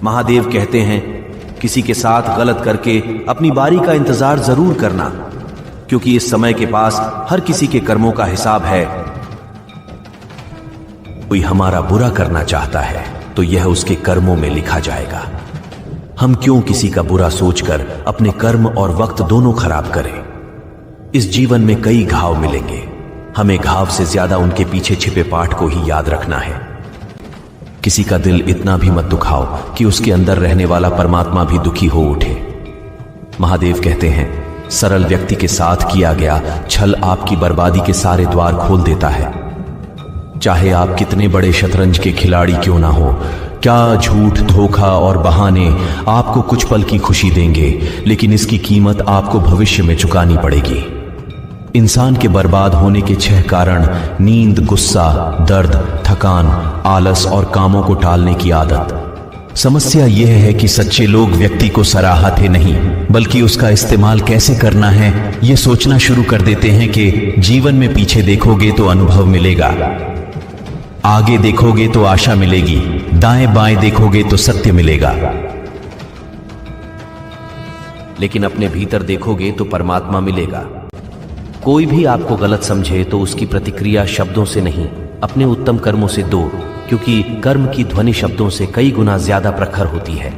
महादेव कहते हैं, किसी के साथ गलत करके अपनी बारी का इंतजार जरूर करना, क्योंकि इस समय के पास हर किसी के कर्मों का हिसाब है। कोई हमारा बुरा करना चाहता है तो यह उसके कर्मों में लिखा जाएगा। हम क्यों किसी का बुरा सोचकर अपने कर्म और वक्त दोनों खराब करें। इस जीवन में कई घाव मिलेंगे, हमें घाव से ज्यादा उनके पीछे छिपे पाठ को ही याद रखना है। किसी का दिल इतना भी मत दुखाओ कि उसके अंदर रहने वाला परमात्मा भी दुखी हो उठे। महादेव कहते हैं, सरल व्यक्ति के साथ किया गया छल आपकी बर्बादी के सारे द्वार खोल देता है। चाहे आप कितने बड़े शतरंज के खिलाड़ी क्यों ना हो, क्या झूठ, धोखा और बहाने आपको कुछ पल की खुशी देंगे, लेकिन इसकी कीमत आपको भविष्य में चुकानी पड़ेगी। इंसान के बर्बाद होने के 6 कारण: नींद, गुस्सा, दर्द, थकान, आलस और कामों को टालने की आदत। समस्या यह है कि सच्चे लोग व्यक्ति को सराहते नहीं, बल्कि उसका इस्तेमाल कैसे करना है यह सोचना शुरू कर देते हैं कि जीवन में पीछे देखोगे तो अनुभव मिलेगा, आगे देखोगे तो आशा मिलेगी, दाएं बाएं देखोगे तो सत्य मिलेगा, लेकिन अपने भीतर देखोगे तो परमात्मा मिलेगा। कोई भी आपको गलत समझे तो उसकी प्रतिक्रिया शब्दों से नहीं, अपने उत्तम कर्मों से दो, क्योंकि कर्म की ध्वनि शब्दों से कई गुना ज्यादा प्रखर होती है।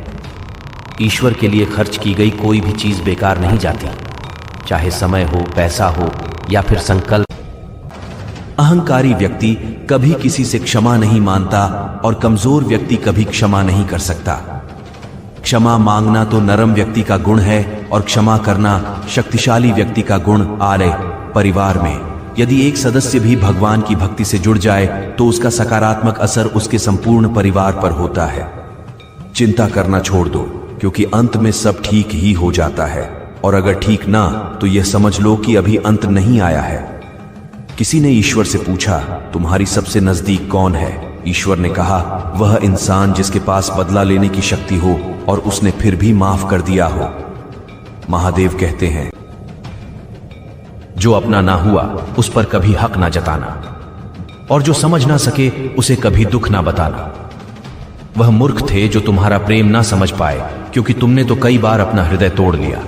ईश्वर के लिए खर्च की गई कोई भी चीज बेकार नहीं जाती, चाहे समय हो, पैसा हो या फिर संकल्प। अहंकारी व्यक्ति कभी किसी से क्षमा नहीं मानता और कमजोर व्यक्ति कभी क्षमा नहीं कर सकता। क्षमा मांगना तो नरम व्यक्ति का गुण है और क्षमा करना शक्तिशाली व्यक्ति का गुण। आरे परिवार में यदि एक सदस्य भी भगवान की भक्ति से जुड़ जाए तो उसका सकारात्मक असर उसके संपूर्ण परिवार पर होता है। चिंता करना छोड़ दो, क्योंकि अंत में सब ठीक ही हो जाता है, और अगर ठीक ना तो यह समझ लो कि अभी अंत नहीं आया है। किसी ने ईश्वर से पूछा, तुम्हारी सबसे नजदीक कौन है? ईश्वर ने कहा, वह इंसान जिसके पास बदला लेने की शक्ति हो और उसने फिर भी माफ कर दिया हो। महादेव कहते हैं, जो अपना ना हुआ उस पर कभी हक ना जताना, और जो समझ ना सके उसे कभी दुख ना बताना। वह मूर्ख थे जो तुम्हारा प्रेम ना समझ पाए, क्योंकि तुमने तो कई बार अपना हृदय तोड़ लिया।